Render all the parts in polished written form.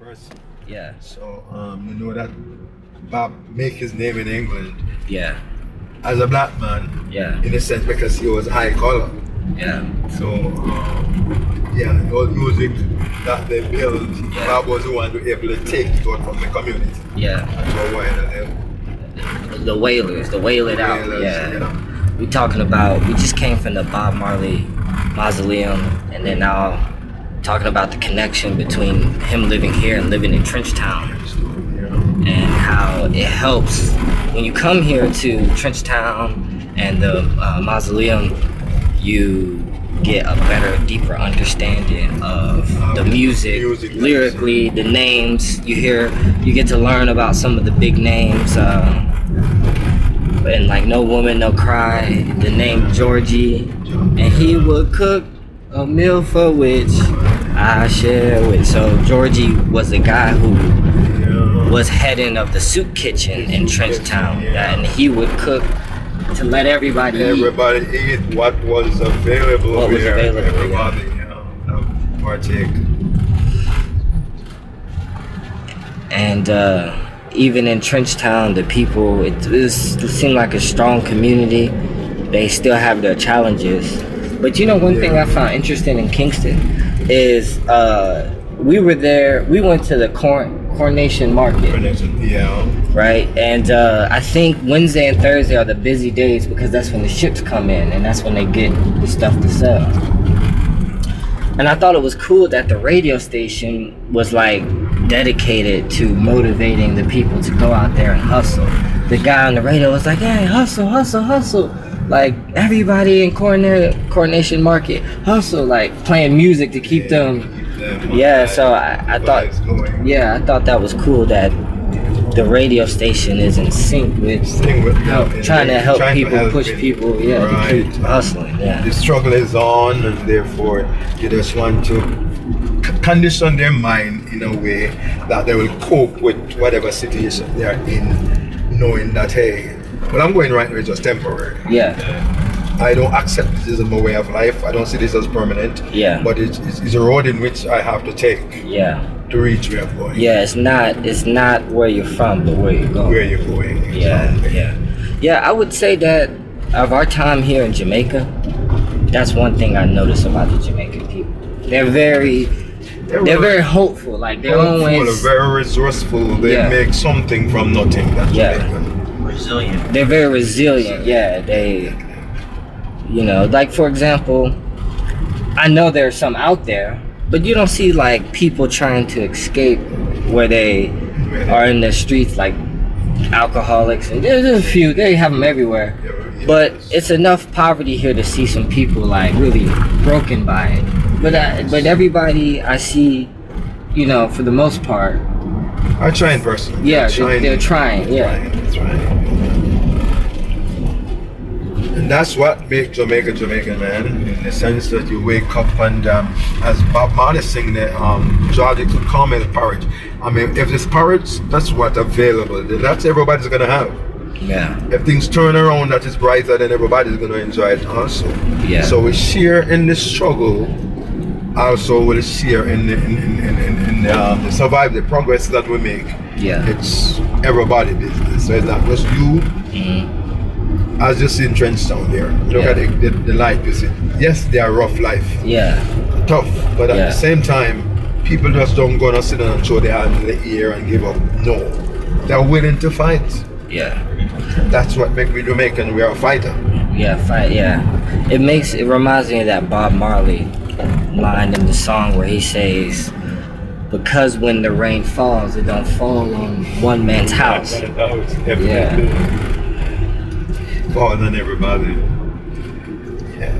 person. Yeah. So you know that Bob make his name in England Yeah. as a black man. Yeah. In a sense because he was high color. Yeah. So yeah, all music that they built, Bob was the one who able to take it out from the community. Yeah. For a while. The Wailers, the Wail It Out. Yeah. We just came from the Bob Marley Mausoleum, and then now talking about the connection between him living here and living in Trenchtown, and how it helps when you come here to Trenchtown and the Mausoleum, you get a better, deeper understanding of the music, lyrically, the names you hear. You get to learn about some of the big names, and like No Woman, No Cry, the name Georgie, and he would cook a meal for which I share with. So Georgie was the guy who was heading of the soup kitchen in Trenchtown, and he would cook to let everybody eat what was available. What was available, everybody, partake. And even in Trenchtown, the people, it seemed like a strong community. They still have their challenges. But you know, one thing I found interesting in Kingston is we were there, we went to the Coronation Market. Right? And I think Wednesday and Thursday are the busy days because that's when the ships come in and that's when they get the stuff to sell. And I thought it was cool that the radio station was like dedicated to motivating the people to go out there and hustle. The guy on the radio was like, hey, hustle, hustle, hustle. Like everybody in Coronation Market, hustle, like playing music to keep them. Yeah, so I thought that was cool that the radio station is in sync with trying to help people, push people, to keep hustling. Yeah. The struggle is on, and therefore you just want to condition their mind in a way that they will cope with whatever situation they are in, knowing that hey, what I'm going right now is just temporary. Yeah. I don't accept this as my way of life. I don't see this as permanent. Yeah. But it's a road in which I have to take. Yeah. To reach where I'm going. Yeah, it's not where you're from, but where you're going. Where you're going. Yeah, I would say that of our time here in Jamaica, that's one thing I notice about the Jamaican people. They're very hopeful. Like they're always very resourceful. They make something from nothing. That's Jamaican. Resilient. They're very resilient. Yeah, they, like for example, I know there's some out there, but you don't see like people trying to escape where they are in the streets, like alcoholics, and there's a few. They have them everywhere, but it's enough poverty here to see some people like really broken by it. But everybody I see, for the most part, are trying person. Yeah, they're trying. Yeah. That's right. And that's what makes Jamaica Jamaican, man, in the sense that you wake up and as Bob Marley sing the Georgie could come in porridge. I mean, if it's porridge, that's what available. That's everybody's gonna have. Yeah. If things turn around that is brighter, then everybody's gonna enjoy it also. Yeah. So we share in the struggle, also we'll share in the survive the progress that we make. Yeah. It's everybody business. So it's not just you. Mm-hmm. As you see in Trenchtown there, look at the life you see. Yes, they are rough life. Yeah. Tough, but at the same time, people just don't go and sit down and throw their hands in the air and give up. No, they're willing to fight. Yeah. That's what makes me Jamaican. We are a fighter. Yeah, fight. Yeah. It reminds me of that Bob Marley line in the song where he says, "Because when the rain falls, it don't fall on one man's house." Yeah. Fall on everybody. Yeah.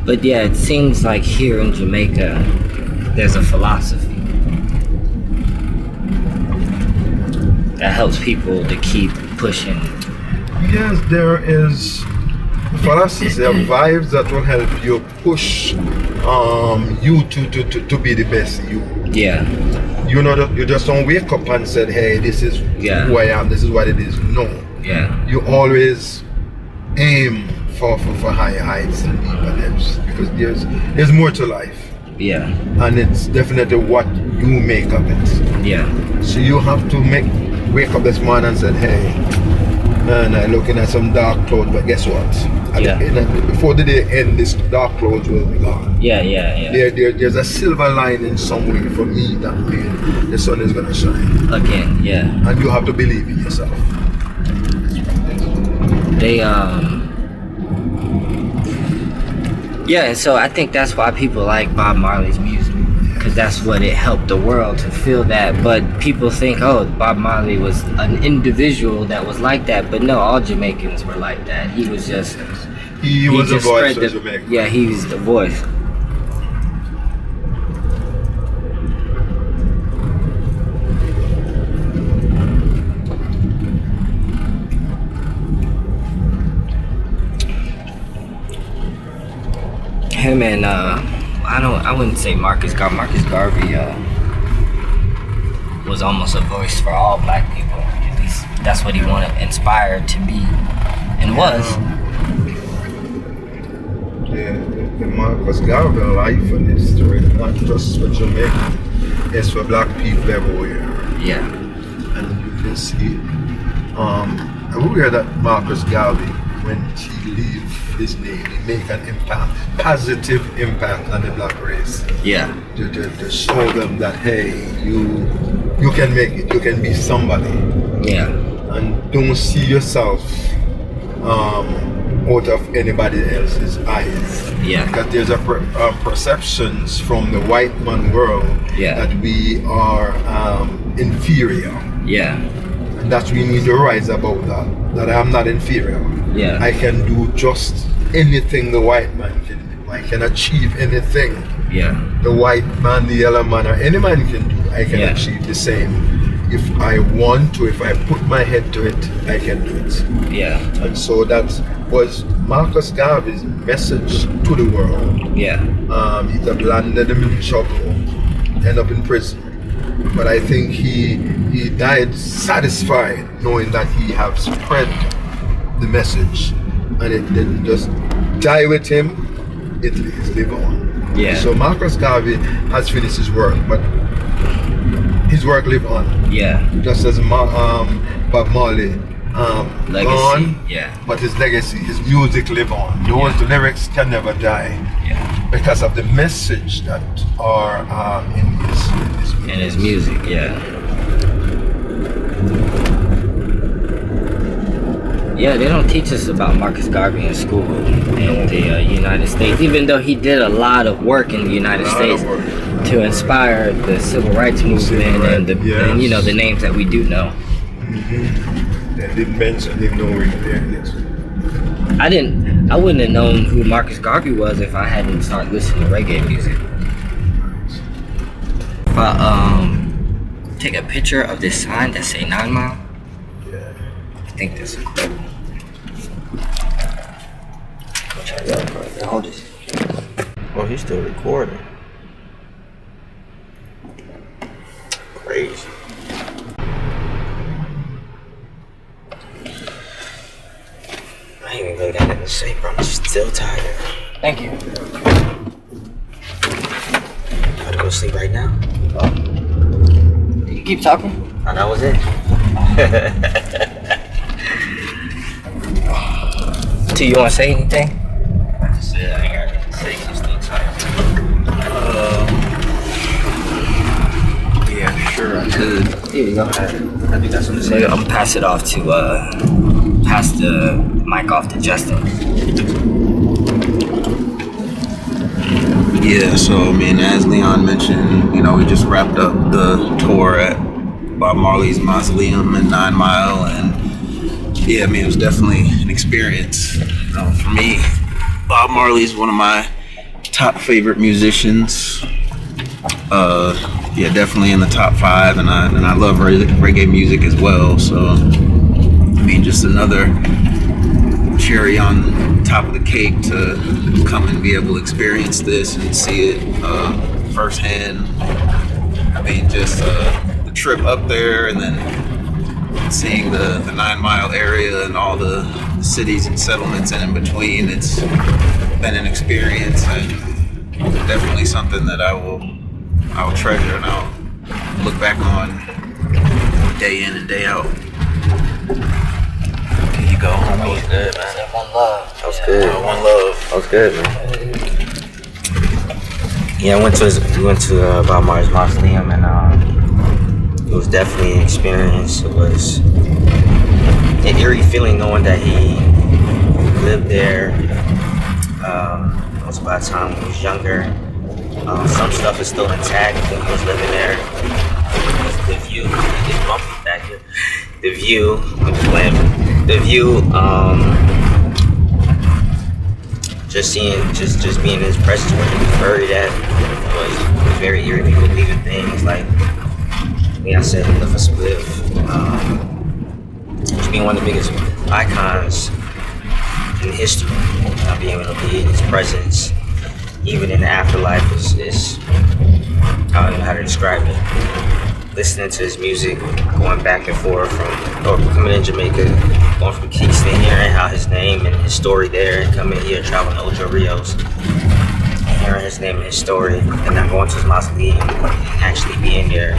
But yeah, it seems like here in Jamaica, there's a philosophy that helps people to keep pushing. Yes, there is philosophy, there are vibes that will help you push you to be the best you. Yeah. You just don't wake up and said, hey, this is who I am, this is what it is. No. Yeah. You always aim for higher heights and deeper depths because there's more to life. Yeah. And it's definitely what you make of it. Yeah. So you have to wake up this morning and say, hey, man, I'm looking at some dark clouds, but guess what? Before the day end, this dark clouds will be gone. Yeah. There's a silver lining somewhere for me that means the sun is gonna shine. Again, yeah. And you have to believe in yourself. They yeah, and so I think that's why people like Bob Marley's music, because that's what it helped the world to feel that. But people think, oh, Bob Marley was an individual that was like that, but no, all Jamaicans were like that. He was just he was the voice of Jamaica. Yeah, he was the voice. Him and I wouldn't say Marcus Garvey was almost a voice for all black people. At least that's what he wanted, inspired to be, and was. The Marcus Garvey life and history, not just for Jamaica, it's for black people everywhere. Yeah. And you can see, I'm aware that Marcus Garvey, when he leave his name, he make an impact, positive impact on the black race. Yeah. To show them that, hey, you can make it, you can be somebody. Yeah. And don't see yourself out of anybody else's eyes. Yeah. Because there's a perceptions from the white man world that we are inferior. Yeah. And that we need to rise above that I'm not inferior. Yeah. I can do just anything the white man can do. I can achieve anything. Yeah. The white man, the yellow man, or any man can do. I can achieve the same. If I want to, if I put my head to it, I can do it. Yeah. And so that was Marcus Garvey's message to the world. Yeah. He got landed in trouble, ended up in prison. But I think he died satisfied knowing that he have spread the message, and it didn't just die with him, it live on. Yeah. So Marcus Garvey has finished his work, but his work live on. Yeah. Just as Bob Marley legacy. Gone, but his legacy, his music live on. Those lyrics can never die. Yeah. Because of the message that are in his music. In his music, Yeah, they don't teach us about Marcus Garvey in school in the United States, even though he did a lot of work in the United States to inspire the civil rights movement and and you know the names that we do know. Mm-hmm. They didn't mention him nowhere there. I wouldn't have known who Marcus Garvey was if I hadn't started listening to reggae music. If I take a picture of this sign that say 9 Mile, I think that's cool. Hold this. Oh, he's still recording. Crazy. I ain't even really got nothing to say, bro. I'm still tired. Thank you. About to go sleep right now? You keep talking? And that was it. Do you want to say anything? I just said I ain't got nothing to say. I'm still tired. Yeah, sure I could. Here you go. I think that's what I'm So saying. I'm gonna pass it off to pass the mic off to Justin. Yeah, so I mean, as Leon mentioned, you know, we just wrapped up the tour at Bob Marley's Mausoleum in 9 Mile, and yeah, I mean, it was definitely an experience. You know, for me, Bob Marley's one of my top favorite musicians. Yeah, definitely in the top 5, and I love reggae music as well. So, I mean, just another cherry on top of the cake to come and be able to experience this and see it firsthand. I mean, just the trip up there and then seeing the 9 Mile area and all the cities and settlements in between. It's been an experience, and Definitely something that I will treasure and I'll look back on day in and day out. Here you go, homie. That was good, man. One love. That was good. One love. That was good, man. Yeah, we went to Bob Marley's Mausoleum, and it was definitely an experience. It was an eerie feeling knowing that he lived there. It was about the time when he was younger. Some stuff is still intact when he was living there. The view, it's bumpy back here. The view, I'm just playing. The view, just being in his presence where he was buried at was very eerie. People leaving things like, I said, he left a spliff. Just being one of the biggest icons in history. Not being able to be in his presence, even in the afterlife, is I don't know how to describe it. Listening to his music, going back and forth coming in Jamaica, going from Kingston, hearing how his name and his story there, and coming here, traveling to Ocho Rios, hearing his name and his story, and then going to his mausoleum and actually being there.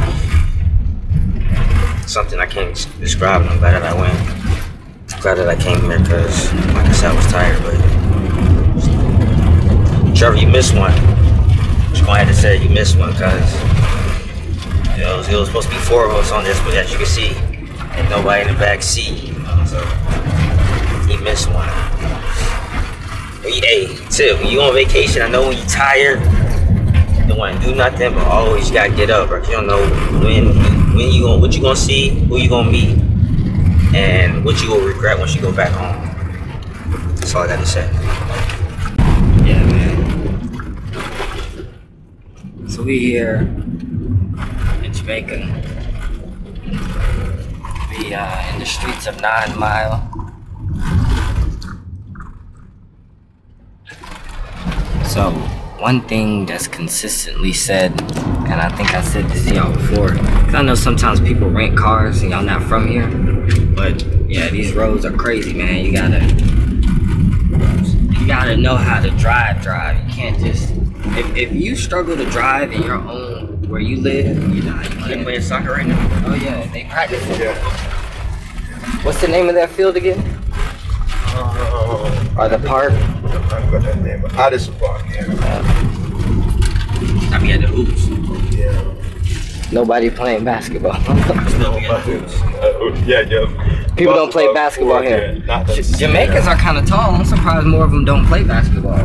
Something I can't describe, and I'm glad that I went. I'm glad that I came here because, like I said, I was tired, but Trevor, you missed one. Just gonna have to say you missed one because it was supposed to be 4 of us on this, but as you can see, ain't nobody in the back seat. So he missed one. Hey, Tip, when you on vacation, I know when you tired, you don't want to do nothing, but always you gotta get up, right? You don't know what you gonna see, who you gonna meet, and what you will regret once you go back home. That's all I got to say. Yeah, man. So we here in Jamaica. We in the streets of 9 Mile. So one thing that's consistently said, and I think I said this to y'all before, because I know sometimes people rent cars and y'all not from here, but yeah, these roads are crazy, man. You gotta know how to drive. You can't just, if you struggle to drive in your own, where you live, you can't. Playing soccer right now? Oh yeah, they practice. Yeah. What's the name of that field again? Or the park? I forgot that name. Addison Park, yeah. I mean, at the hoops. Yeah. Nobody playing basketball. Still be at the hoops. Yeah. People don't play basketball here. Jamaicans are kind of tall. I'm surprised more of them don't play basketball.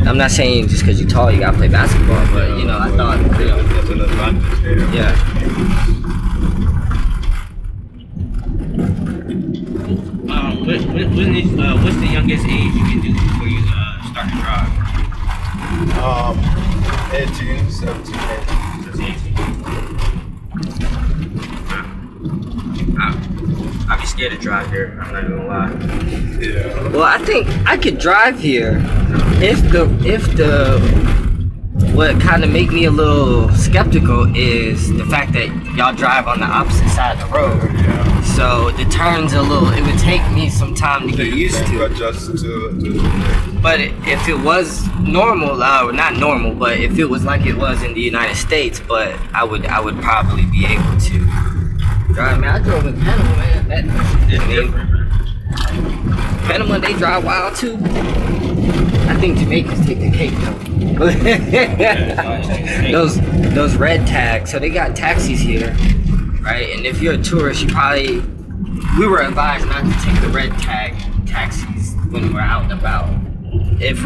I'm not saying just because you're tall you gotta play basketball, but you know, I thought, That's an advantage there. yeah. What's the youngest age you can do before you start to drive? 18, 17, 18. Just 18. I'd be scared to drive here. I'm not gonna lie. Yeah. Well, I think I could drive here if the what kind of make me a little skeptical is the fact that y'all drive on the opposite side of the road. Yeah. So the turns it would take me some time to get used to. Adjust to. But if it was normal, not normal, but if it was like it was in the United States, but I would probably be able to drive. Man, I drove in Panama, man. It's different. Panama, they drive wild too. I think Jamaicans take the cake though. those red tags. So they got taxis here, right? And if you're a tourist, we were advised not to take the red tag taxis when we're out and about. If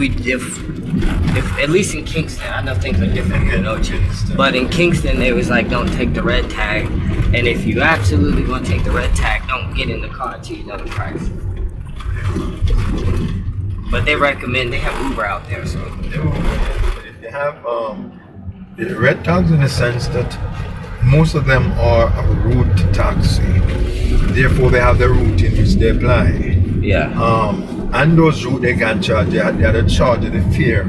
at least in Kingston, I know things are different here in Ocho, but in Kingston they was like, don't take the red tag, and if you absolutely want to take the red tag, don't get in the car until you know the price. But they recommend, they have Uber out there, so. They have the red tags in the sense that most of them are a route taxi. Therefore, they have the route in which they apply. Yeah. And those routes they can charge, they are the charge of the fare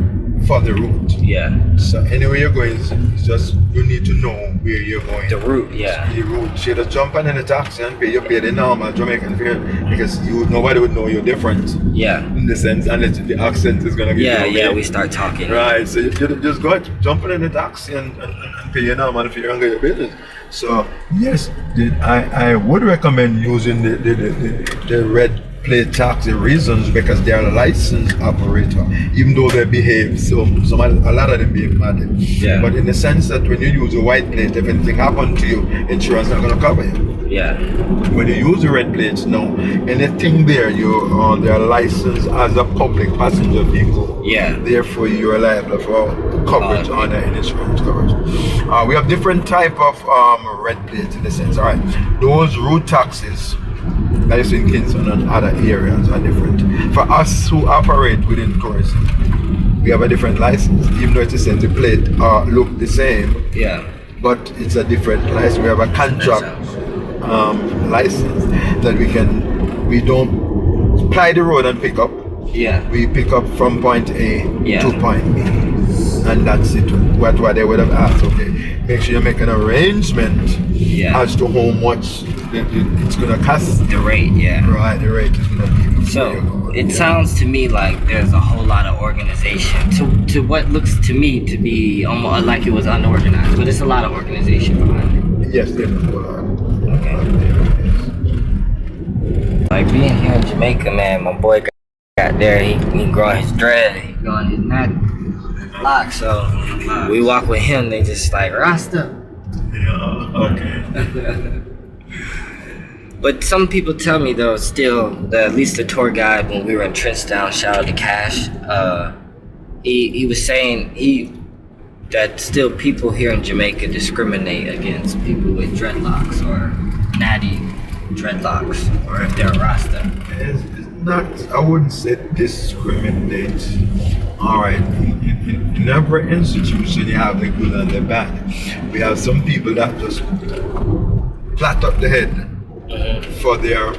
for the route. Yeah. So anywhere you're going is It's just you need to know where you're going. The route, yeah. The route. You just jump in the taxi and you pay the normal Jamaican fare because nobody would know you're different. Yeah. In the sense, unless the accent is gonna get we start talking. Right. So you just go out, jump in the taxi and pay your normal fare and get your business. So yes, I would recommend using the red plate taxi reasons because they are a licensed operator, even though they behave a lot of them behave badly. Yeah. But in the sense that when you use a white plate, if anything happened to you, insurance not gonna cover you. Yeah. When you use the red plates, no, anything there they are licensed as a public passenger vehicle. Yeah. Therefore, you are liable for coverage under insurance coverage. We have different type of red plates in the sense. All right, those route taxis. That is in Kingston and other areas are different. For us who operate within tourism, we have a different license, even though it's the same, the plate look the same. Yeah. But it's a different license. We have a contract license that we don't ply the road and pick up. Yeah. We pick up from point A Yeah. to point B. And that's it. What they would have asked, okay, make sure you make an arrangement as to how much it's gonna cost. The rate, yeah. Right, the rate is gonna be. So it sounds to me like there's a whole lot of organization to what looks to me to be almost like it was unorganized, but it's a lot of organization behind it. Yes, definitely. Okay. Like being here in Jamaica, man, my boy got there, he growing his dread, he growing his neck lock, so we walk with him, they just like Rasta. Yeah, okay. But some people tell me though, still, that at least the tour guide when we were in Trenchtown, shout out to Cash, he was saying that still people here in Jamaica discriminate against people with dreadlocks or natty dreadlocks, or if they're Rasta. It's not, I wouldn't say discriminate. All right, in every institution you have the good and the bad. We have some people that just flat up the head for their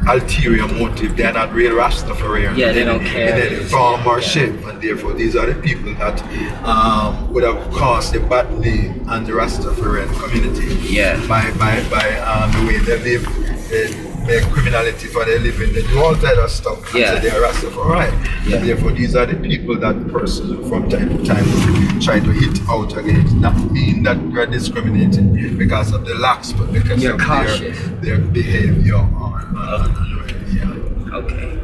ulterior motive. They're not real Rastafarians. Yeah, they don't care. In any form or shape, and therefore these are the people that would have caused the bad name on the Rastafarian community. Yeah. By the way they live, their criminality for their living, they do all that stuff. Yeah. So they are Rastafari. Yeah. And therefore these are the people that person from time to time try to hit out against. Not mean that we're discriminating because of the lacks, but because You're of cautious. their behavior. Okay.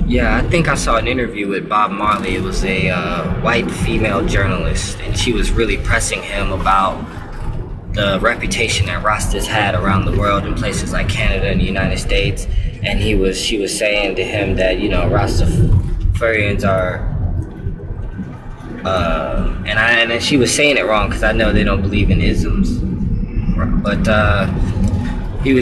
Yeah, I think I saw an interview with Bob Marley. It was a white female journalist, and she was really pressing him about the reputation that Rastas had around the world in places like Canada and the United States. And she was saying to him that, Rastafarians are, and then she was saying it wrong because I know they don't believe in isms, but she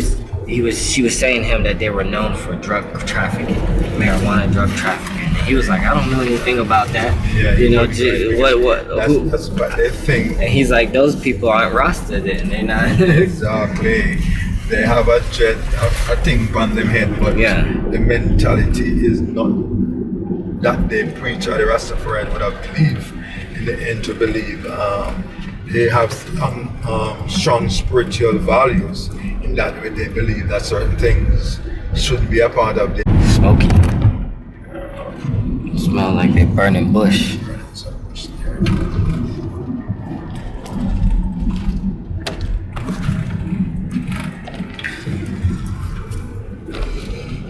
was saying to him that they were known for drug trafficking, marijuana drug trafficking. And he was like, I don't know anything about that. Yeah, that's what they think. And he's like, those people aren't Rasta then, they're not. Exactly. They have a thing on them head, but the mentality is not that they preach or the Rastafarian would have believed in the end to believe. They have strong spiritual values. In that way, they believe that certain things shouldn't be a part of the smoky. Smell like they burning bush.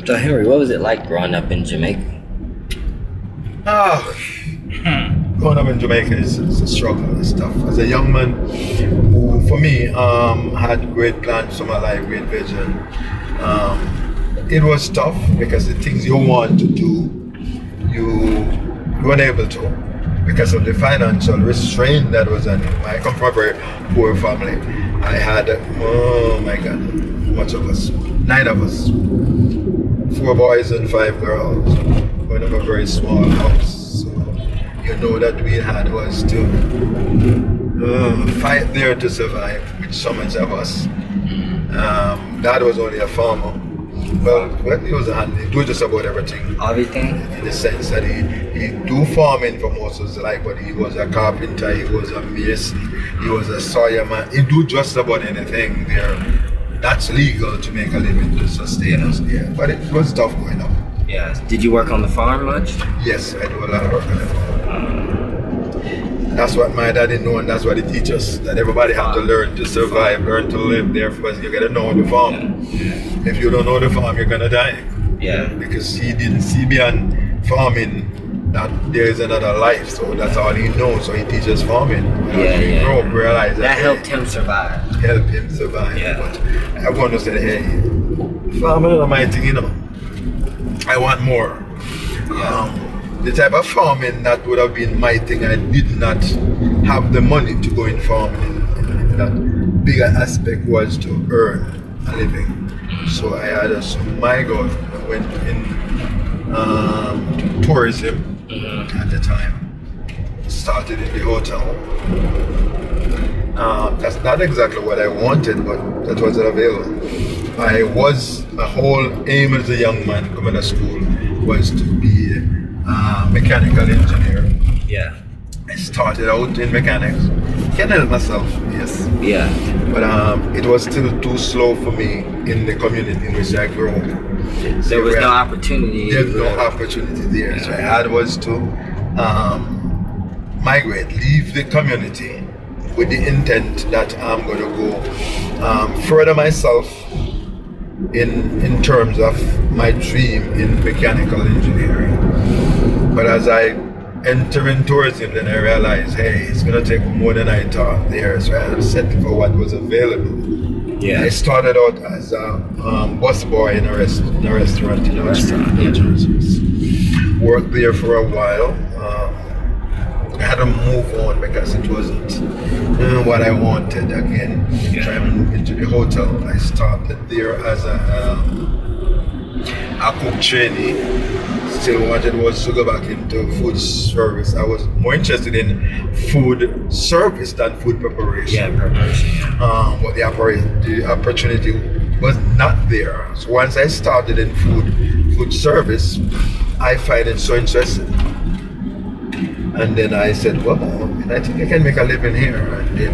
So Henery, what was it like growing up in Jamaica? Growing up in Jamaica is a struggle and stuff. As a young man who, for me, had great plans for my life, great vision, it was tough because the things you want to do, you weren't able to because of the financial restraint that was on it. I come from a very poor family. I had, oh my God, how much of us? 9 of us. 4 boys and 5 girls. We have a very small house. So you know that we had was to fight there to survive with so much of us. Dad was only a farmer. Well, he was a hand. He do just about everything. Everything? In the sense that he do farming for most of his life, but he was a carpenter, he was a mason, he was a sawyer man. He do just about anything there. That's legal to make a living to sustain us there. But it was tough going up. Yeah. Did you work on the farm much? Yes, I do a lot of work on the farm. That's what my daddy know, and that's what he teach us. That everybody have to learn to survive, learn to live there first. You gotta know the farm. Yeah. If you don't know the farm, you're gonna die. Yeah. Because he didn't see beyond farming that there is another life, so that's all he knows. So he teaches farming. He grew up, realize that helped him survive. Helped him survive. Yeah. But I want to say, hey, farming is my thing, you know. I want more. Yeah. The type of farming that would have been my thing, I did not have the money to go in farming. In that bigger aspect was to earn a living. So I had my goal. I went in to tourism at the time. Started in the hotel. That's not exactly what I wanted, but that was available. My whole aim as a young man coming to school was to be a mechanical engineer. Yeah. I started out in mechanics. Can't help myself, yes. Yeah. But it was still too slow for me in the community in which I grew up. There was no opportunity. There's no opportunity there. So I had was to migrate, leave the community with the intent that I'm going to go further myself in terms of my dream in mechanical engineering. But as I enter in tourism, then I realized, hey, it's going to take more than I thought there. So I had to settle for what was available. Yeah. I started out as a busboy in a restaurant in New Jersey. Worked there for a while. I had to move on because it wasn't what I wanted again. Trying to move into the hotel. I started there as a cook trainee. Still wanted was to go back into food service. I was more interested in food service than food preparation. Yeah, preparation. But the opportunity was not there. So once I started in food service, I find it so interesting. And then I said, well, I think I can make a living here. And then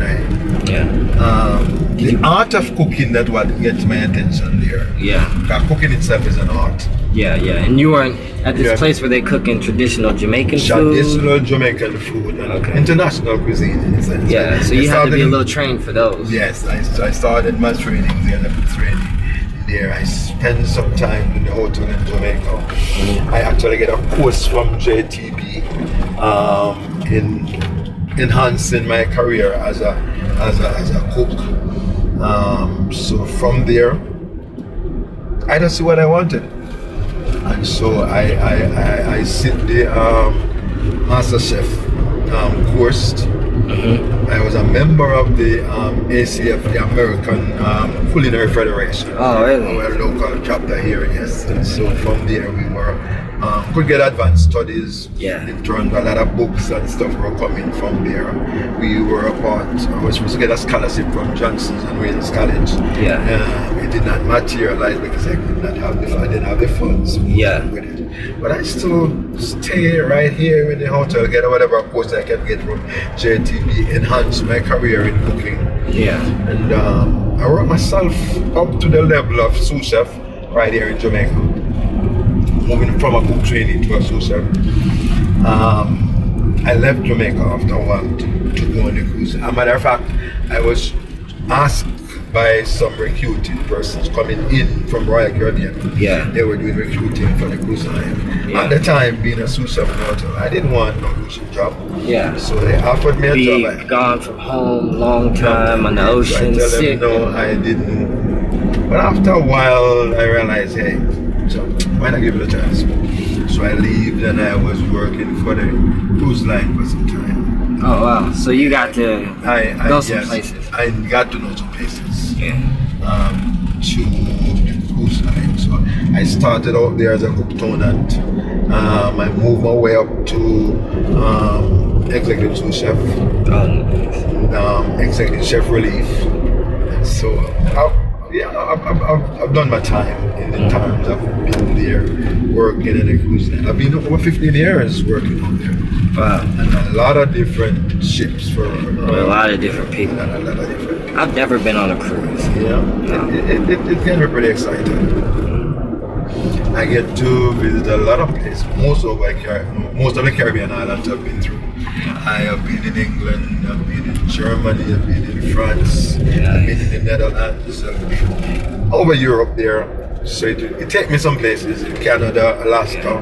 the art of cooking, that what gets my attention there. Yeah. Because cooking itself is an art. Yeah. And you were at this place where they cook in traditional Jamaican food? Traditional Jamaican food and international cuisine in a sense. Yeah, so you had to be a little trained for those. Yes, I started my training there, there. I spent some time in the hotel in Jamaica. I actually get a course from JTB in enhancing my career as a cook. So from there, I don't see what I wanted, and so I sit the master chef course. I was a member of the ACF, the American Culinary Federation. Oh, really? Our local chapter here, yes. And so from there we could get advanced studies. Yeah. In terms of a lot of books and stuff were coming from there. We were I was supposed to get a scholarship from Johnson's and Wales College. Yeah. It did not materialize because I didn't have the funds with it. But I still stay right here in the hotel, get whatever course I can get from JTB, enhance my career in cooking. Yeah. And I work myself up to the level of sous chef right here in Jamaica. Moving from a cook training to a sous chef. I left Jamaica after a while to go on the cruise. As a matter of fact, I was asked by some recruiting persons coming in from Royal Caribbean. Yeah. They were doing recruiting for the cruise line. Yeah. At the time, being a sous chef in the hotel, I didn't want no cruise job. Yeah. So they offered me a job. Gone from home, long time on the ocean, so I sick. tell them, no, I didn't. But after a while, I realized, hey, so why not give it a chance? So I leave, and I was working for the cruise line for some time. Oh wow! So you got to go some places. I got to know some places. Yeah. To the cruise line. So I started out there as a cook tenant. I moved my way up to executive sous chef. Executive chef relief. And so Yeah, I've done my time in terms of being there, working in a cruise line. I've been over 15 years working on there. Wow. And a lot of different ships for With a lot of different people. a lot of different. I've never been on a cruise. Yeah, it can be pretty exciting. I get to visit a lot of places. Most of the Caribbean islands I've been through. I have been in England, I've been in Germany, I've been in France, I've been in the Netherlands, I've been over Europe there. So it takes me some places in Canada, Alaska,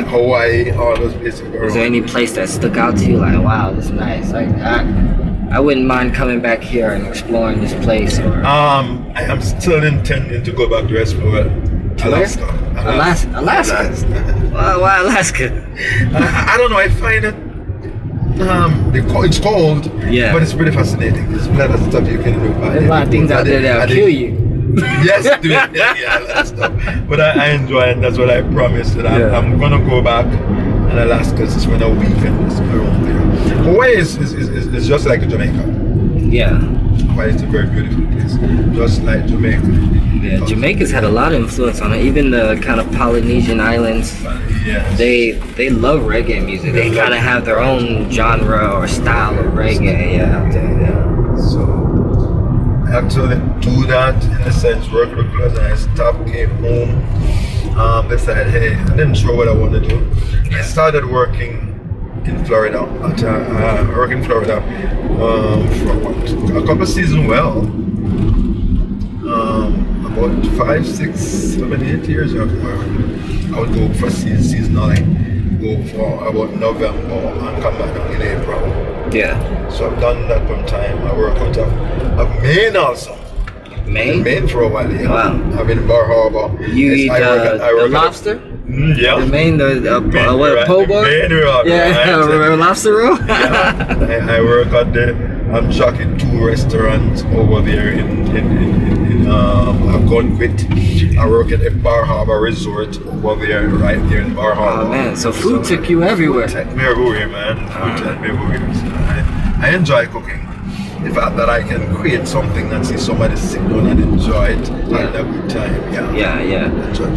Hawaii, all those places. Was there any place that stuck out to you? Like, wow, this is nice. Like, I wouldn't mind coming back here and exploring this place. Or I am still intending to go back to explore Alaska. Alaska. Why Alaska? I don't know. I find it. It's cold, but it's pretty fascinating. There's a lot of stuff you can do. There's a lot of things out there that'll kill you. Yes, yeah, that stuff. But I enjoy it. That's what I promised. That I'm gonna go back. And Alaska is spend a week and just around there. Hawaii is just like Jamaica. Yeah. Hawaii is a very beautiful place, just like Jamaica. Yeah, Jamaica's had a lot of influence on it. Even the kind of Polynesian islands, Yes. they love reggae music. They kind of have their own genre or style of reggae. Yeah. So I actually do that in a sense, work with clothes, and I stopped, came home, decided, hey, I didn't sure what I want to do. I started working in Florida, for a couple of seasons, about 5, 6, 7, 8 years ago. I would go for seasonal, go for about November and come back in April. Yeah. So I've done that one time. I work out of Maine also. Maine for a while, yeah. Wow. I've been in Bar Harbor. You eat the lobster? Yeah. The Maine, po' boy? Lobster roll? Yeah. I work at I'm shocking 2 restaurants over there in Gunquit. I work at a Bar Harbor Resort over there, right there in Bar Harbor. Oh man, so food took you everywhere. Took me everywhere, man. Food took me everywhere. So I enjoy cooking. The fact that I can create something and see somebody sit down and enjoy it, having a good time.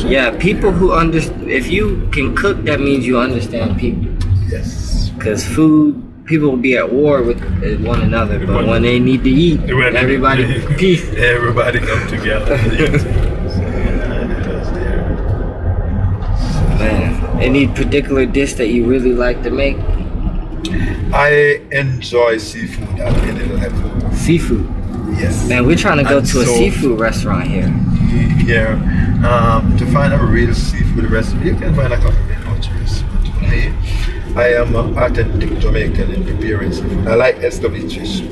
Yeah, people who understand, if you can cook, that means you understand people. Yes. Because food, people will be at war with one another, but when they need to eat, everybody peace. Everybody come together. Man, any particular dish that you really like to make? I enjoy seafood at any level. Seafood? Yes. Man, we're trying to go to a seafood restaurant here. Yeah. To find a real seafood restaurant, you can find a couple of countries. Me, I am an authentic Jamaican in preparing seafood. I like escabeche.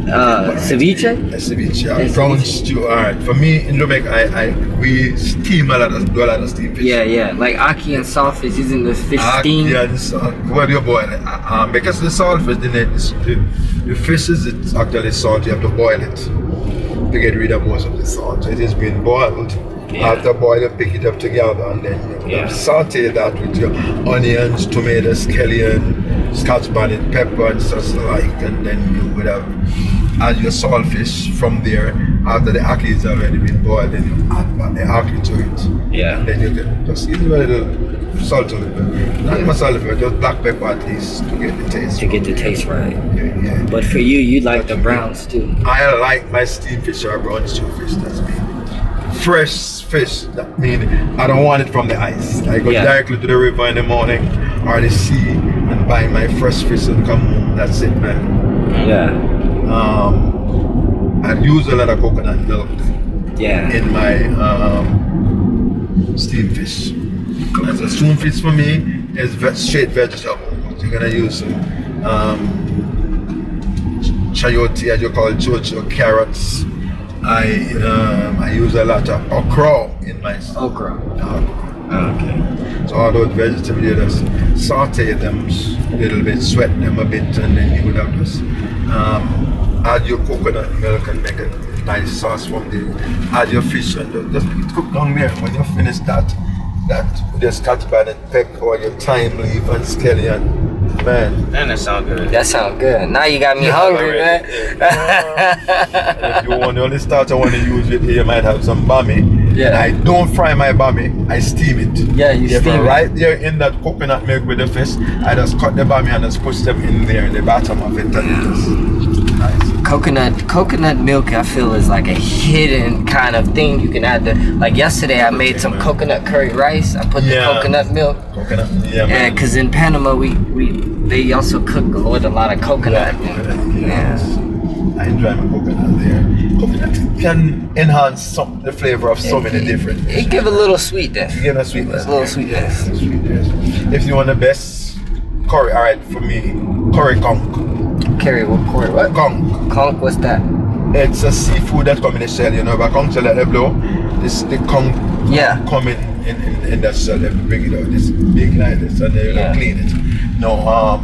Ceviche? Ceviche. Prawn stew. Alright. For me in Jamaica, we steam do a lot of steam fish. Yeah. Like ackee and saltfish, using the fish steam. Yeah, what do you boil it? Because the saltfish, the fish it's actually salt. You have to boil it to get rid of most of the salt. So it is being boiled. Yeah. After boil, pick it up together and then you saute that with your onions, tomatoes, scallion, scotch bonnet, pepper and such like, and then you would have add your saltfish from there. After the ackee is already been boiled, then you add the ackee to it. Yeah. And then you can just use a little salt on it. Not even salt, just black pepper at least to get the taste. To get the taste right. Yeah. But for you like the brown stew. I like my steamed fish or brown stew fish. That's me. Fresh fish. That means I don't want it from the ice. I go directly to the river in the morning or the sea and buy my fresh fish and come home. That's it, man. Yeah. I use a lot of coconut milk. Yeah. In my steamed fish. As a steamed fish for me is straight vegetable. You're gonna use some chayote, as you call it, chocho, carrots. I use a lot of okra in my okra. Okay. So all those vegetables, you just saute them a little bit, sweat them a bit, and then you would have just add your coconut milk and make a nice sauce from there. Add your fish and just cook down there. When you finish that with your scotch bonnet, pepper, or your thyme leaf and scallion, Man. Man, that sound good. That sounds good. Now you got me hungry, man. If you want the only starter I want to use with here, you might have some bami. Yeah. I don't fry my bami, I steam it. Yeah, you If steam it. right there in that coconut milk with the fish, I just cut the bami and just push them in there in the bottom of it. And it's nice. Coconut milk, I feel, is like a hidden kind of thing you can add to. Like yesterday, I made some coconut curry rice. I put the coconut milk. Coconut, Yeah, because in Panama, they also cook with a lot of coconut. Yes. I enjoy my coconut there. Coconut can enhance the flavor of so many different. It give a little sweetness. Give a sweetness. A little sweetness. If you want the best curry, alright, for me, curry conch. Curry what? Conch. Conch, what's that? It's a seafood that come in the shell, you know, but conch shell that they blow. The conch come in that shell, they bring it out, this big like this, and they clean it. No,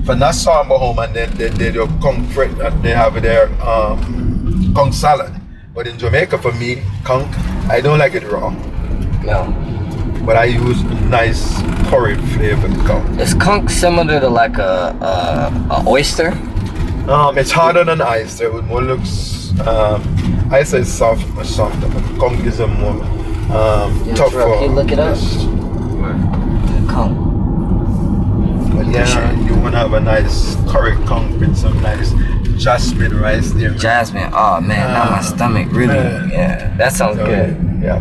for Nassau and home, and then they do conch frit, and they have their conch salad. But in Jamaica, for me, conch, I don't like it raw. No. But I use nice curry flavored conch. Is conch similar to like a oyster? It's harder than oyster. It more looks. Oyster is softer, but conch is a more tougher. Can you look it up? Conch. But yeah, you wanna have a nice curry conch with some nice jasmine rice there. Jasmine. Oh man, now my stomach really. Yeah, that sounds good. Yeah.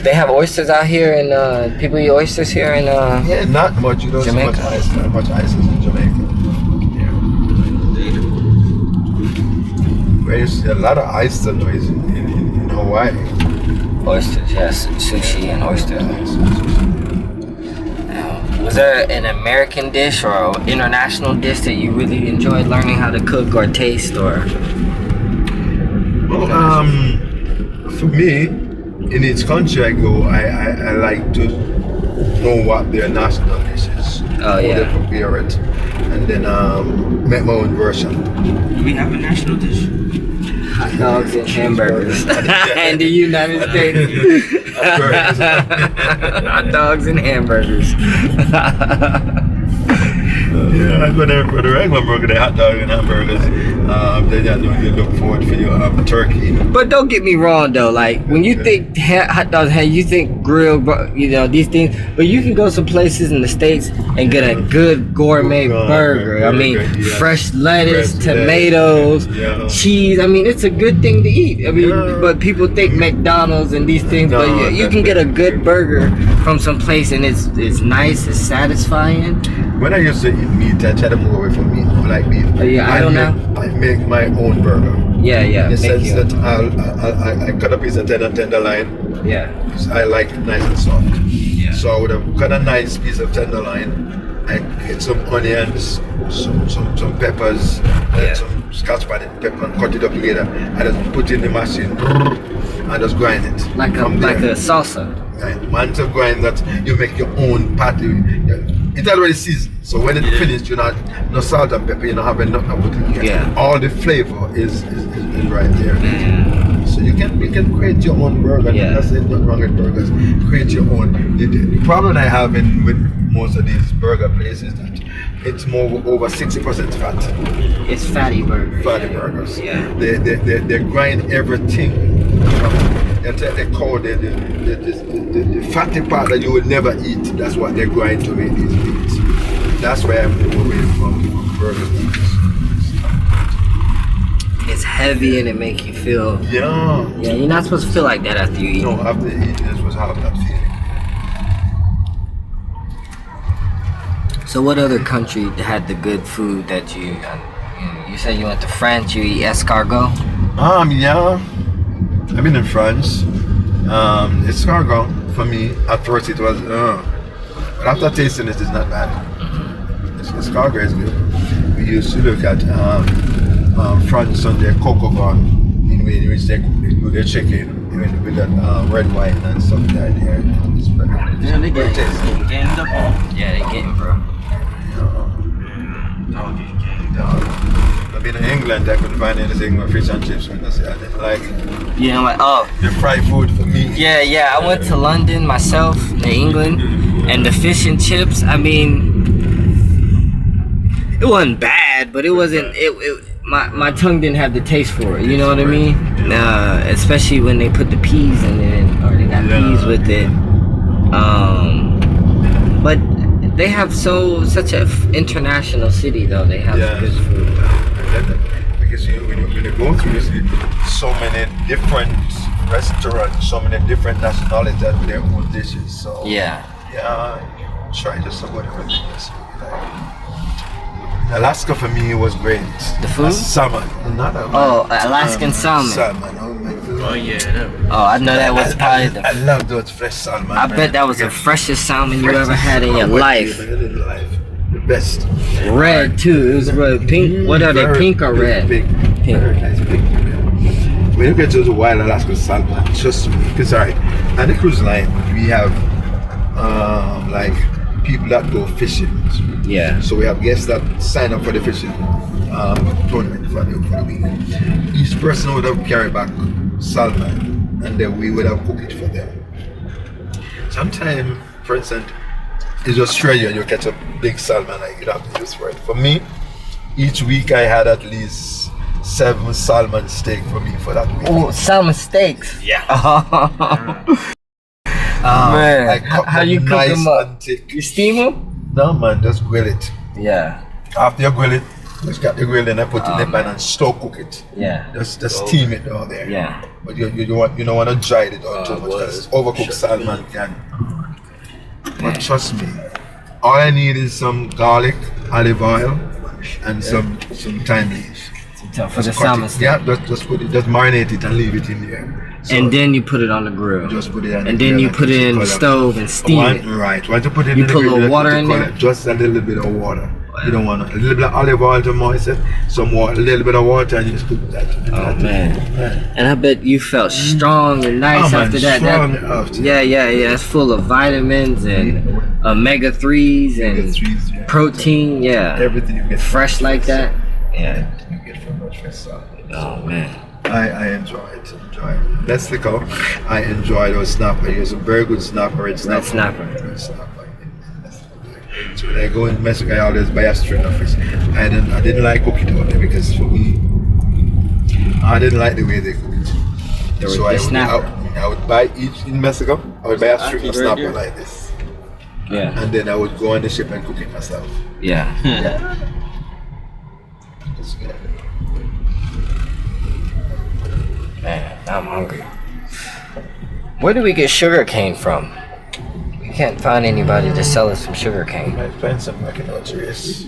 They have oysters out here, and people eat oysters here in Yeah, not much. You don't see much Jamaica. ice. Not much ice in Jamaica. Yeah. Where you see a lot of oyster noise in Hawaii. Oysters, yes, sushi and oysters. Was there an American dish or an international dish that you really enjoyed learning how to cook or taste or? Well, for me, in each country I go, I like to know what their national dish is. Oh, how yeah. they prepare it, and then make my own version. Do we have a national dish? Hot dogs and hamburgers in the United States. Hot dogs and hamburgers. Yeah, I go there for the regular burger, the hot dog and hamburgers. Then you look forward for your turkey. But don't get me wrong though, like when you think hot dogs, hey, you think grilled, you know, these things. But you can go some places in the States and get a good gourmet burger. I mean, fresh lettuce, tomatoes, cheese. I mean, it's a good thing to eat. I mean, but people think McDonald's and these things, but you can get a good burger from some place and it's nice, it's satisfying. When I used to eat meat, I try to move away from meat. I like beef. I don't know. I make my own burger. Yeah. In the sense that I cut a piece of tenderloin. Yeah. Because I like it nice and soft. Yeah. So I would have cut a nice piece of tenderloin. I get some onions, some peppers, and some scotch bonnet pepper, and cut it up together. I just put it in the machine and just grind it. Like a salsa. Right. Once you grind that, you make your own patty. It's already seasoned, so when it's finished, you're not no salt and pepper. You're not having nothing with it. Yeah. All the flavor is right there. So you can create your own burger. Yeah. That's nothing wrong with burgers. Create your own. The problem I have with most of these burger places is that it's more over 60% fat. It's fatty burgers. Fatty burgers. Yeah. They grind everything. They call the fatty part that you would never eat. That's what they grind to make these meats. That's why I'm away from burgers. It's heavy and it make you feel. Yeah. Yeah, you're not supposed to feel like that after you eat. No, after eating, this was how that feeling. So what other country had the good food that you said you went to France, you eat escargot? Yeah. I've been in France. Escargot, for me, at first it was, but after tasting it, it's not bad. Escargot is good. We used to look at France on their coq au vin, in which they do their chicken, with that red wine and stuff like that. Yeah, they get it. Yeah, they getting, bro. I've been in England, I couldn't find anything with fish and chips because I didn't like it. Yeah, I'm like, oh. The fried food for me. Yeah, I went to London myself, to England, and the fish and chips, I mean, it wasn't bad, but it wasn't. My tongue didn't have the taste for it. You know what I mean? Especially when they put the peas in it, or they got peas with it. But they have such a international city though. They have good food. Because when you go through this, so many different restaurants, so many different nationalities that with their own dishes. So try just about everything. Alaska for me was great. The food? Salmon. Alaskan salmon. Salmon. Oh yeah. I know that was probably I love those fresh salmon. I bet that was the freshest salmon you ever had in your life. The best. Red too. It was red, pink. What are they? Pink or red? Pink. Pink. Very nice pink. When you get to the wild Alaska salmon, trust me. Because on the cruise line we have like people that go fishing. Yeah. So we have guests that sign up for the fishing tournament for the week. Each person would have carried back salmon, and then we would have cooked it for them. Sometimes, for instance, it's Australia, you catch a big salmon, like you have to use for it. For me, each week I had at least 7 salmon steak for me for that week. Oh, salmon steaks. Yeah. Man, how you cook nice them up? and thick. You steam them? No man, just grill it. Yeah. After you grill it, just got the grill and I put it in the pan and slow cook it. Yeah. Just steam it down there. Yeah. But you don't want to dry it out too much because overcooked salmon can. But trust me, all I need is some garlic, olive oil, and some thyme leaves. For the Just cut salmon it. steak. Yeah, just marinate it and leave it in there. So And then you put it on the grill. just put it in And then you put it in the stove and steam it. Right. Once you put it You in the put a grill, little water put in color, there? just a little bit of water. You don't want a little bit of olive oil to moisten, some water, a little bit of water, and you just cook that. Oh man. And I bet you felt strong and nice Oh, man, after that. strong after. Yeah. It's full of vitamins and omega-3s and Omega-3s, yeah. protein. Yeah. Everything you get Fresh like that. Yeah. you get from that fresh salmon. Oh man. I enjoy it. Let's look out. I enjoy those snapper. You're a very good snapper. Red snapper. Red snapper. So when I go in Mexico, I always buy a string of fish. I didn't like cooking it out there because for me, I didn't like the way they cook it. So I would buy each in Mexico. I would buy a string of snapper like this, Yeah. and then I would go on the ship and cook it myself. Yeah. Yeah. Just get it. Man, I'm hungry. Where do we get sugar cane from? We can't find anybody to sell us some sugar cane. I find some back in Algeria. It's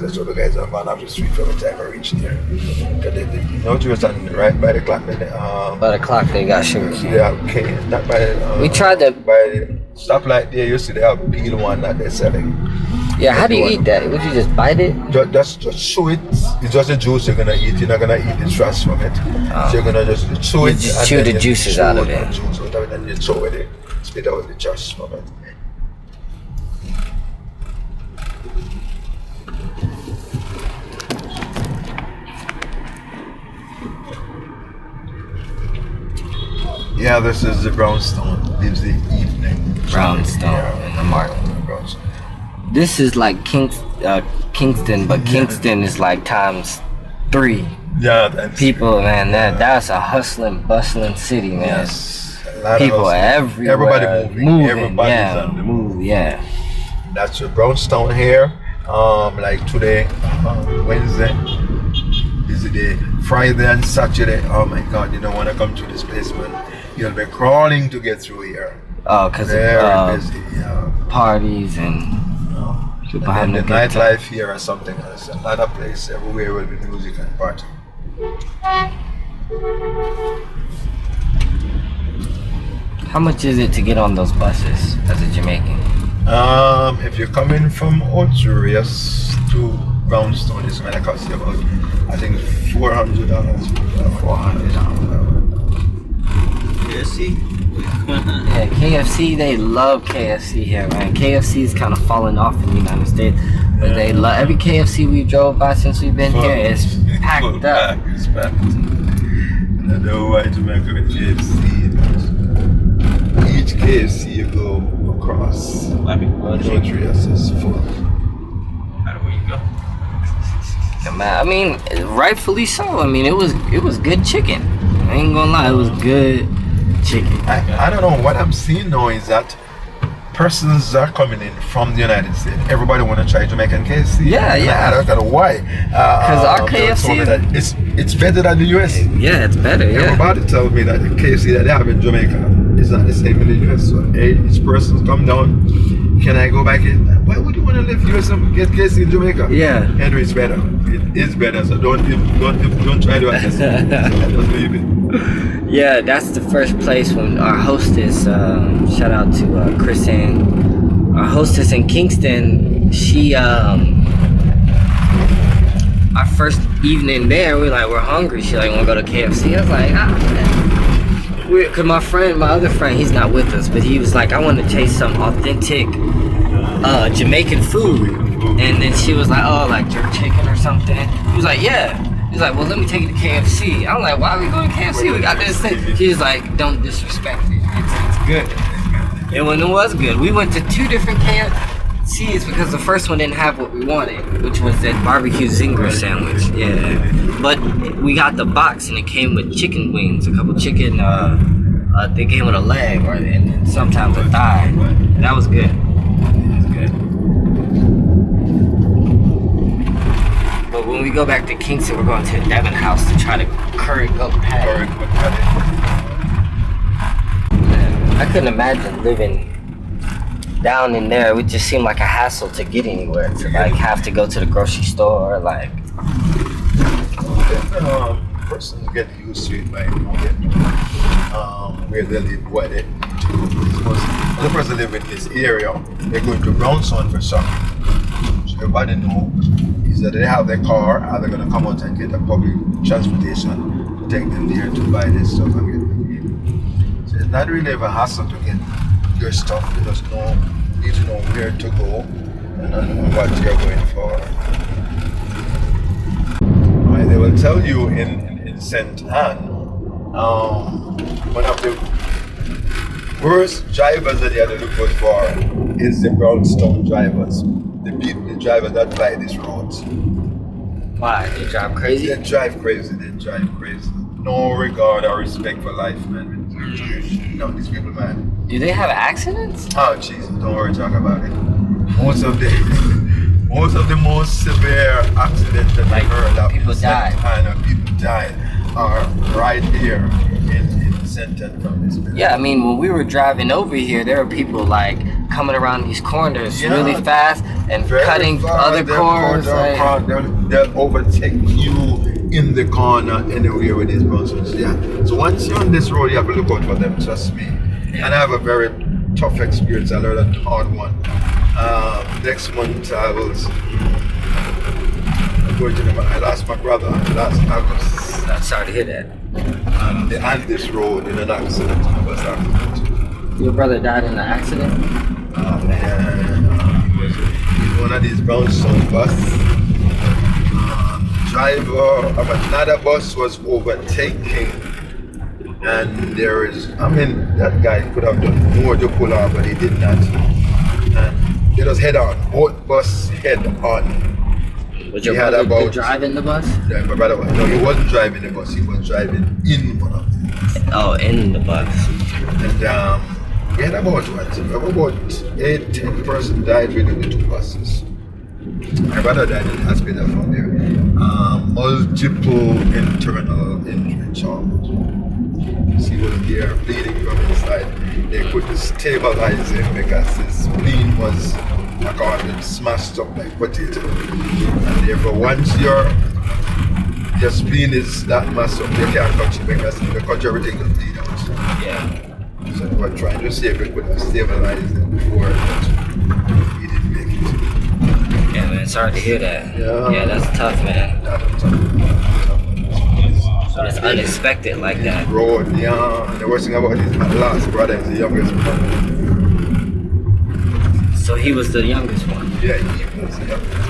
just all the guys are gone up the street from the time I reached there. Algeria's right by the clock. By the clock, they got sugar cane. They have cane. Not by the, We tried to. by the stoplight there. You see they have peel one that they're selling. Yeah, how do you eat that? Would you just bite it? Just chew it. It's just the juice you're gonna eat. You're not gonna eat the trash from it. So you're gonna just chew it. just and chew then the you juices chew out of the it. juice out of it, and you throw it. Spit out the trash from it. Yeah, this is the brownstone. Lives the evening. Brownstone in the market. Brownstone. This is like Kingston, but Kingston is like times 3. Yeah, that's People, man, that's a hustling, bustling city, man. yes. A lot of People us- everywhere. Everybody moving. Everybody's yeah, on the move. move, yeah. That's your brownstone here. Like today, Wednesday is the day. Friday and Saturday. Oh my God, you don't want to come to this place, man. You'll be crawling to get through here. Oh, because Very of busy. Yeah. parties and people And having the a good time. nightlife here is something else. A lot of places everywhere will be music and party. How much is it to get on those buses as a Jamaican? If you're coming from Honduras to Brownstone, it's gonna cost you about, I think, $400. $400. KFC. Yeah, KFC, they love KFC here, man. KFC's kind of fallen off in the United States, but they love every KFC we drove by since we've been here. It's packed up. It's packed. And I know why Jamaica with KFC. Each KFC you go across, Honduras is full. How do we go? man. I mean, rightfully so. I mean, it was good chicken. I ain't gonna lie, it was good chicken. I don't know. What I'm seeing now is that persons are coming in from the United States. Everybody want to try Jamaican KFC. Yeah. I don't know why. Because our KFC it's better than the US. Yeah, it's better. Yeah. Everybody tells me that the KFC that they have in Jamaica is not the same in the US. So each person come down. Can I go back in? Why would you want to live US and get KFC in Jamaica? Yeah. Henery is better. It is better. So don't try to understand. Just leave it. Yeah, that's the first place when our hostess, shout out to Chris Ann, our hostess in Kingston, she, our first evening there, we're hungry. She like, wanna go to KFC? I was like, cause my other friend, he's not with us, but he was like, I want to taste some authentic Jamaican food. And then she was like, oh, like jerk chicken or something. He was like, yeah. He's like, well, let me take you to KFC. I'm like, why are we going to KFC? We got this thing. She's like, don't disrespect it. It's good. And when it was good, we went to 2 different KFCs because the first one didn't have what we wanted, which was that barbecue zinger sandwich. Yeah. But we got the box and it came with chicken wings, a couple chicken, they came with a leg and sometimes a thigh. That was good. But when we go back to Kingston, we're going to the Devon house to try to curry goat patty. I couldn't imagine living down in there. It would just seem like a hassle to get anywhere. To like have to go to the grocery store, like. Persons get used to it by where they live, what they do. The person live in this area, they're going to Brownstone for something. So everybody know is that they have their car, or they're gonna come out and get a public transportation to take them there to buy this stuff and get it. So it's not really a hassle to get your stuff. You just need to know where to go and what you're going for. Right, they will tell you in St. Anne, one of the worst drivers that they had to look out for is the brownstone drivers. The drivers that fly these roads. Why? They drive crazy? They drive crazy. No regard or respect for life, man. No, these people, man. Do they have accidents? Oh, Jesus, don't worry, talk about it. Most of the most severe accidents that I heard of people died. People died are right here in St. Anne from this place. Yeah, I mean, when we were driving over here, there were people like coming around these corners really fast and cutting other corners. They'll overtake you in the corner anywhere with these buses. Yeah. So once you're on this road, you have to look out for them. Trust me. And I have a very tough experience. I learned a hard one. Next month I was going to I lost my brother last August. I'm sorry to hear that. On this road in an accident. Your brother died in an accident? Oh man, he was in one of these brownstone buses. Driver of another bus was overtaking, and that guy could have done more to pull off, but he did not. And it was head on, both bus head on. Was your brother driving the bus? Yeah, my brother was. No, he wasn't driving the bus. He was driving in one of them. Oh, in the bus. And we had about 8-10 persons died with the 2 buses. My brother died in the hospital from there. Multiple internal injury charges. He was there bleeding from inside. They couldn't stabilize him because his spleen was smashed up like potato. And therefore, once your spleen is that messed up, you can't touch it because if you touch everything will bleed out. Yeah. So they were trying to see if we could have stabilized it before, but he didn't make it. Yeah, man, sorry to hear that. Yeah, that's tough, man. That's tough. It's unexpected like that. Road, and the worst thing about it is my last brother is the youngest one. So he was the youngest one? Yeah, he was the youngest one.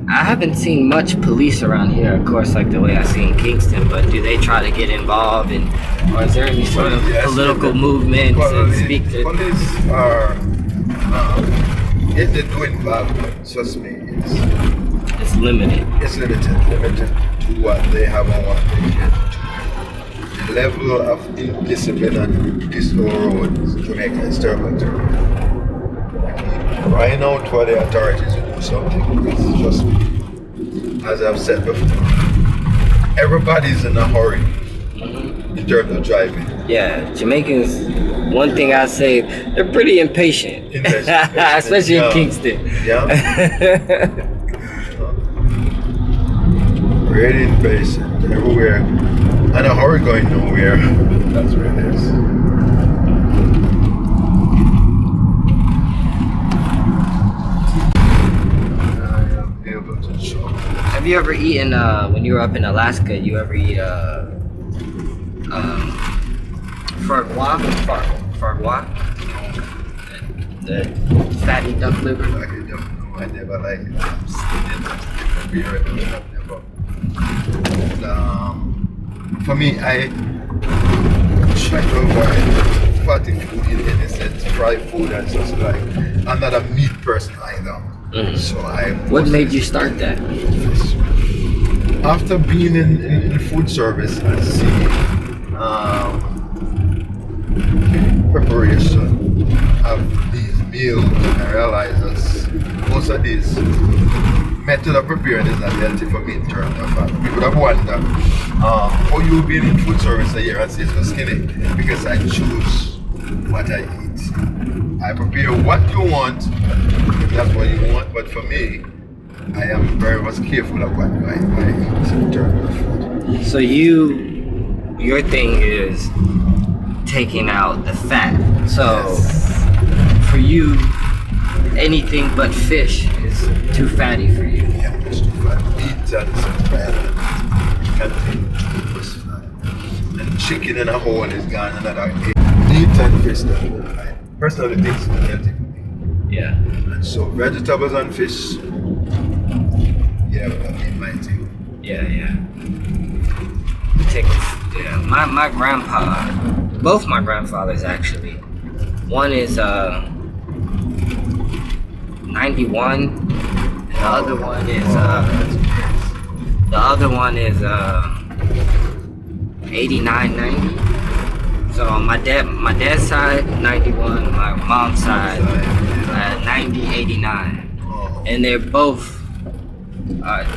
I haven't seen much police around here, of course, like the way I see in Kingston, but do they try to get involved or is there any sort of political movements and speak to... Police are They're doing value. Trust me, It's limited. it's limited to what they have and what they can do. The level of indiscipline on this whole road in Jamaica is terrible. Crying out for the authorities to do something, because trust me, as I've said before, everybody's in a hurry in terms of driving. Yeah, Jamaicans, one thing I say, they're pretty impatient. Especially in Kingston. Yeah. Really impatient everywhere. And a hurry going nowhere. That's what it is. I am able to show. Have you ever eaten, when you were up in Alaska, you ever eat fargwa? The fatty duck liver? I don't know. I never like it. I'm still beer. I've never. For me, I try to avoid fatty food in any sense, fried food and such like. I'm not a meat person either. So What made you start that? After being in food service and seeing preparation of these meals, I realized that most of these method of preparing is not healthy for me in terms of people have wondered how you been in food service a year and say so skinny, because I choose what I eat. I prepare what you want, if that's what you want, but for me, I am very much careful of what I eat in terms of food. So your thing is taking out the fat. So for you, anything but fish is too fatty for you. Yeah, it's too fat. Meat and some fat and fat. And chicken in a whole is gone another 8. Meat and fish, I personally think it's healthy for me. Yeah. And so vegetables and fish, yeah, that'll be my thing. Yeah. My grandpa, both my grandfathers actually. One is 91. The other one is 89, 90. So on my dad's side 91, my mom's side 90, 89, and they're both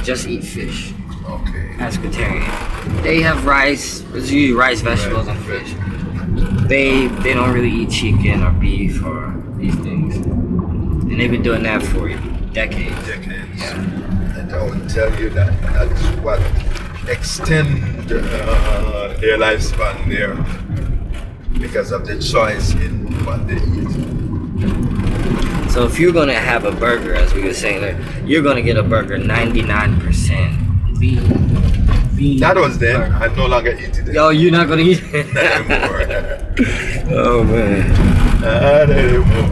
just eat fish. Okay. Pescatarian. They have rice. It's usually rice, vegetables, and fish. They don't really eat chicken or beef or these things, and they've been doing that for decades. Yeah. And I will tell you that that's what extend their lifespan there, because of the choice in what they eat. So if you're gonna have a burger, as we were saying, you're gonna get a burger 99% lean. That was then. I no longer eat it. Yo, you're not gonna eat it Not anymore. Oh man. Not anymore.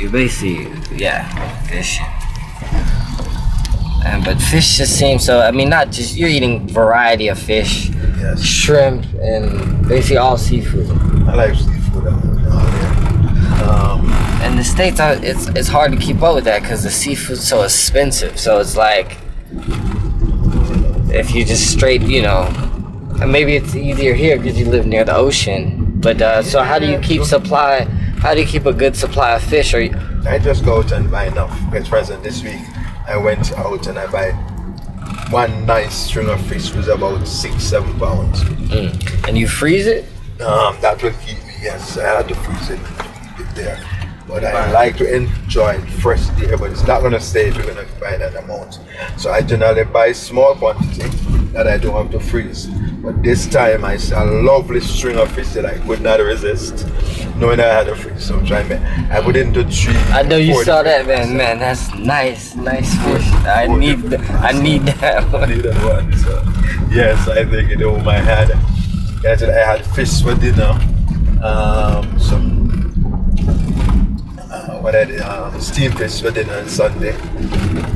You basically, fish. But fish just seems so. I mean, not just you're eating variety of fish, Yes. shrimp, and basically all seafood. I like seafood. And the States, it's hard to keep up with that because the seafood's so expensive. So it's like, if you just straight, and maybe it's easier here because you live near the ocean. But so how do you keep supply? How do you keep a good supply of fish? Or I just go out and buy enough. Because for example, this week I went out and I buy one nice string of fish was about 6-7 pounds. And you freeze it? That will keep me. Yes, I had to freeze it, keep it there. But I like to enjoy it fresh there, but it's not gonna stay if you're gonna buy that amount. So I generally buy small quantity that I don't have to freeze. But this time I saw a lovely string of fish that I could not resist, knowing I had to freeze. So I put into 3. I know you 4 saw that, different man. That's nice fish. I need that one. I need that one. So yes, I think it over my head. I had fish for dinner. Steamed fish for dinner on Sunday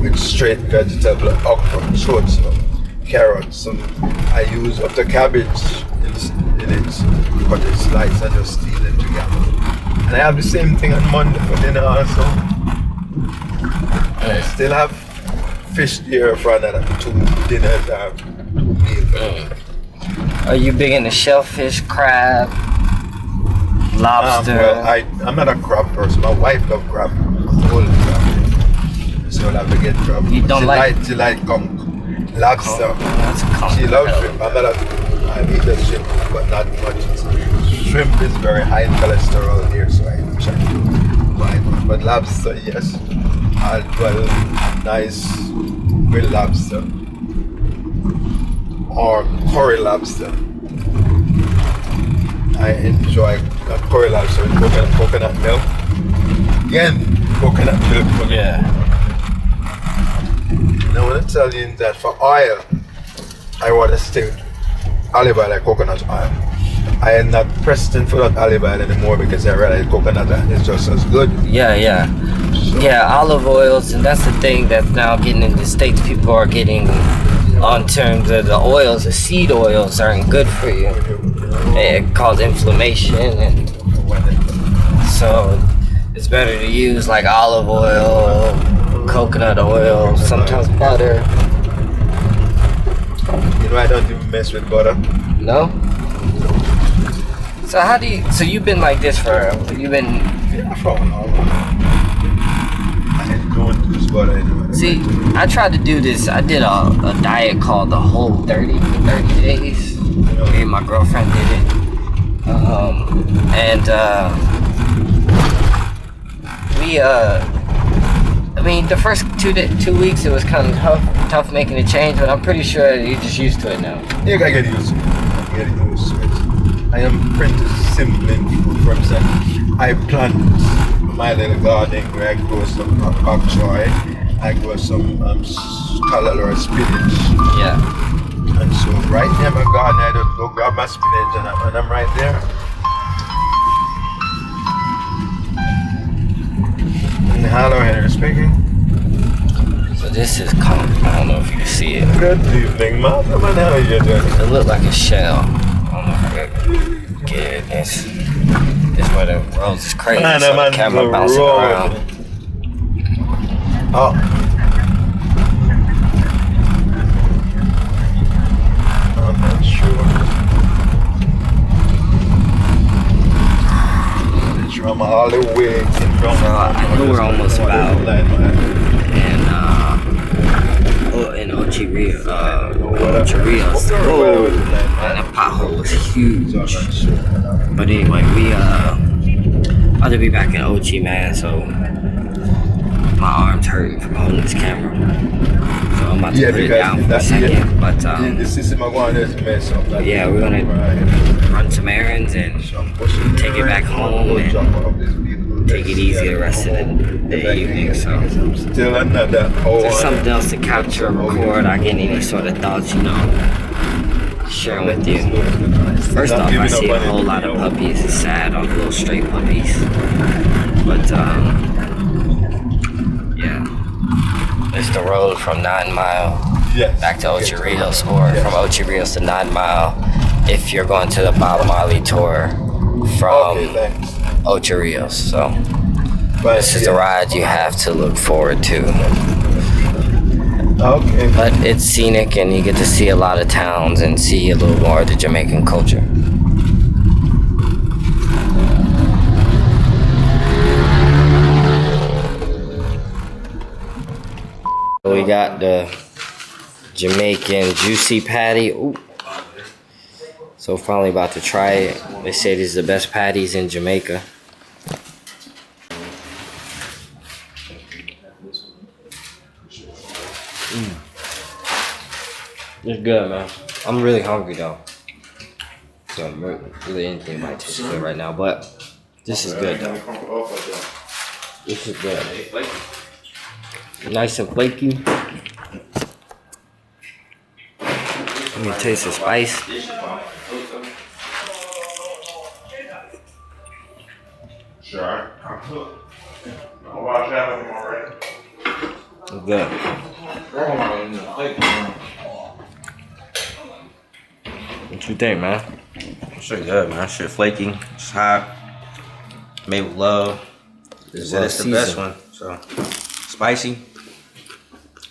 with straight vegetable, okra, carrots, I use up the cabbage in it, cut it slice and just steal it together. And I have the same thing on Monday for dinner also. And I still have fish there for another 2 dinners or 2 meals. Are you big into shellfish, crab, lobster? Well, I'm not a crab person. My wife loves crab. Whole crab. So I'll have to get crab. You don't She like conch, lobster. That's conch. She loves shrimp. I eat the shrimp, but not much. Shrimp is very high in cholesterol here, so I try to buy it. But lobster, yes. I'll do a nice grilled lobster or curry lobster. I enjoy a curry lobster with coconut milk. Again, coconut milk. Yeah. Now, I want to tell you that for oil, I want to stay with olive oil and coconut oil. I am not pressing for that olive oil anymore because I realize coconut oil is just as good. Yeah. Yeah, olive oils, and that's the thing that's now getting in the States. People are getting on terms of the oils, the seed oils aren't good for you. It causes inflammation, and so it's better to use like olive oil, coconut oil, sometimes butter. You know, I don't even mess with butter. No? So you've been like this For a while. I don't use butter anymore. See, I tried to do this. I did a diet called the Whole 30 for 30 days. Me and my girlfriend did it. I mean, the first 2 weeks it was kind of tough making a change, but I'm pretty sure you're just used to it now. Yeah, I get used to it. I am pretty simple in food. For instance, I plant my little garden where I grow some bok choy, I grow some scallop or spinach. Yeah. And so right near my garden, I just go grab my spinach and I'm right there. And hello, Henery speaking. So this is conch. I don't know if you can see it. Good evening, man. How are you doing? It looked like a shell. I don't know if I can get it. This where the roads is crazy. Man, So the man, camera the bouncing road. around. Oh. I'm not sure. From all the way from I know we're almost about in Ochirio, Ocherios. Oh, man, that pothole was huge. But anyway, we about to be back in Ochi, man. So my arm's hurting from holding this camera. So I'm about to put it down for a second. But the system I want is mess up. yeah, we're gonna run some errands and take it back home and take it easy the rest of the evening. So Still another there's something else to capture or record. I get any sort of thoughts, sharing with you. First off, I see a whole lot of puppies. It's sad, all the little stray puppies. But yeah, it's the road from 9 Mile back to Ocherios, or from Ocherios to 9 Mile if you're going to the Bob Marley tour from Ocherios. So this is the ride you have to look forward to. Okay. But it's scenic and you get to see a lot of towns and see a little more of the Jamaican culture. We got the Jamaican juicy patty. Ooh. So finally about to try it. They say these are the best patties in Jamaica. It's good, man. I'm really hungry though. So really anything might taste good right now, but this is good though. This is good. Nice and flaky. Let me taste the spice. Sure. I'll watch that with him already. It's good. What you think, man? Shit good, man. Shit flaky. It's hot. Made with love. It's the best one. So spicy.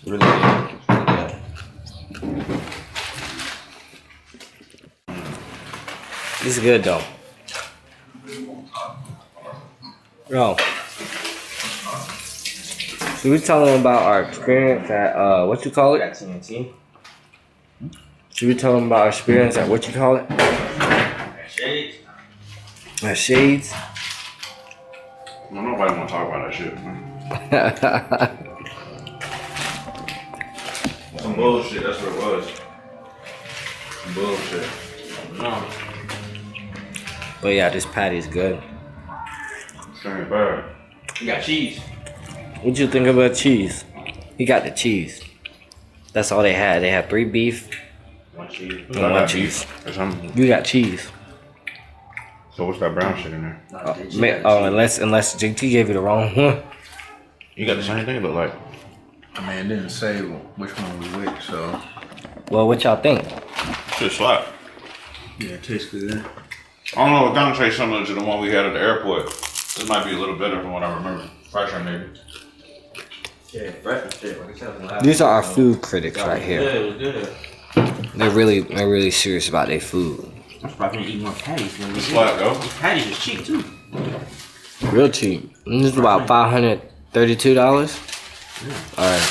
Really good. This is good though. Yo. So we tell them about our experience at what you call it? TNT. Should we tell them about our experience at what you call it? Shades. At Shades. Well, nobody want to talk about that shit, man. Some bullshit, that's what it was. Some bullshit. No. But yeah, this patty is good. It's ain't bad. You got cheese. What you think about cheese? He got the cheese. That's all they had. They had 3 beef One cheese. and 1 cheese. Or something. You got cheese. So what's that brown shit in there? Unless JT gave you the wrong one. You got the same thing, but like, I mean, it didn't say which one was which, so Well, what y'all think? shit slap. yeah, it tastes good. I don't know, it kind of tastes similar to the one we had at the airport. This might be a little better from what I remember. Fresher maybe. Yeah, fresh and shit. Like I said, last These are our time. food critics right It here. was good. They're really serious about their food. I'm probably gonna eat more patties. It's flat though. Patties is cheap too. Real cheap. And this is about $532.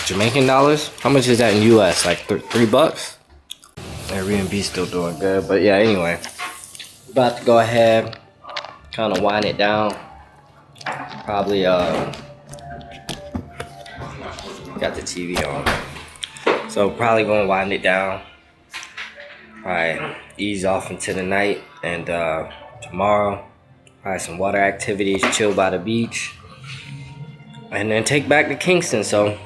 Jamaican dollars. How much is that in US? Like $3? Airbnb still doing good, but yeah. Anyway, about to go ahead, kind of wind it down. Probably got the TV on, so probably gonna wind it down. Probably ease off into the night, and tomorrow probably some water activities, chill by the beach, and then take back to Kingston. So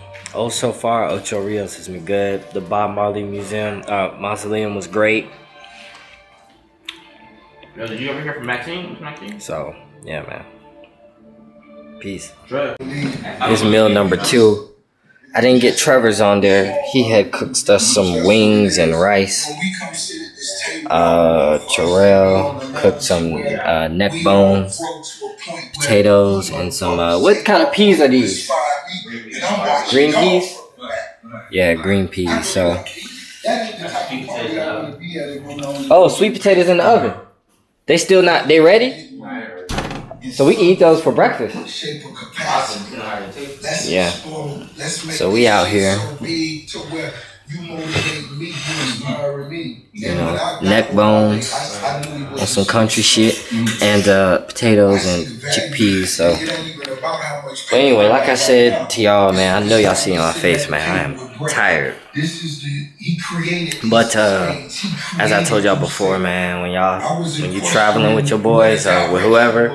so far Ocho Rios has been good. The Bob Marley Mausoleum was great. Yo, did you ever hear from Maxine? Maxine? So yeah, man. Peace. Sure. Here's meal number 2. I didn't get Trevor's on there. He had cooked us some wings and rice. Terrell cooked some neck bones, potatoes, and some what kind of peas are these? Green peas? Yeah, green peas. So sweet potatoes in the oven. They still not, they ready? So we eat those for breakfast. Yeah. So we out here. You know, neck bones and some country shit, and potatoes and chickpeas. So, but anyway, like I said to y'all, man, I know y'all see my face, man. I am tired. But as I told y'all before, man, when you traveling with your boys or with whoever,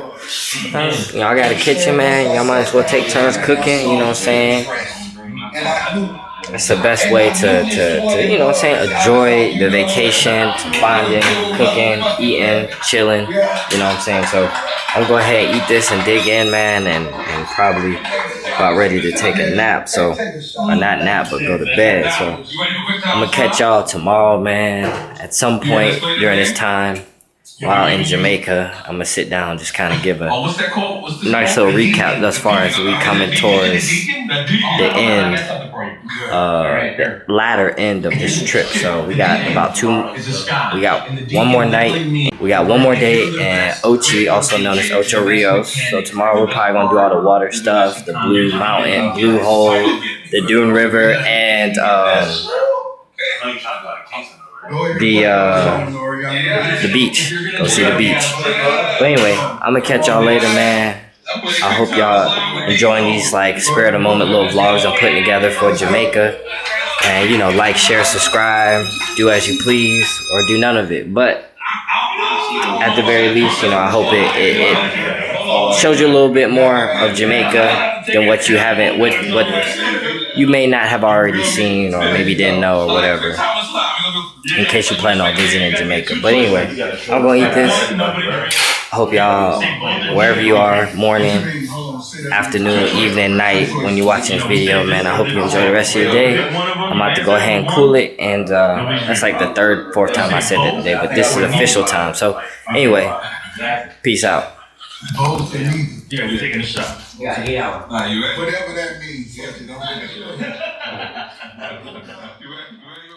y'all got a kitchen, man. Y'all might as well take turns cooking. You know what I'm saying? It's the best way to you know what I'm saying, enjoy the vacation, bonding, cooking, eating, chilling, you know what I'm saying? So I'm gonna go ahead and eat this and dig in, man, and probably about ready to take a nap. So, or not nap, but go to bed. So I'm gonna catch y'all tomorrow, man, at some point during this time. While in Jamaica, I'm gonna sit down and just kind of give a nice little recap thus far as we coming towards the end, the latter end of this trip. So we got we got one more night, we got one more day in Ochi, also known as Ocho Rios. So tomorrow we're probably gonna do all the water stuff, the Blue Mountain, Blue Hole, the Dune River, and the beach. Go see the beach. But anyway, I'm gonna catch y'all later, man. I hope y'all enjoying these like spur of the moment little vlogs I'm putting together for Jamaica. And you know, like, share, subscribe, do as you please, or do none of it. But at the very least, you know, I hope it shows you a little bit more of Jamaica than what you haven't, what you may not have already seen, or maybe didn't know, or whatever, in case you plan on visiting Jamaica. But anyway, I'm gonna eat this. I hope y'all, wherever you are, morning, afternoon, evening, night when you're watching this video, man. I hope you enjoy the rest of your day. I'm about to go ahead and cool it, and that's like the third, fourth time I said that today, but this is official time. So anyway, peace out. Yeah, we're taking a shot. Yeah, 8 hours. Whatever that means. Yes, you don't. You ready?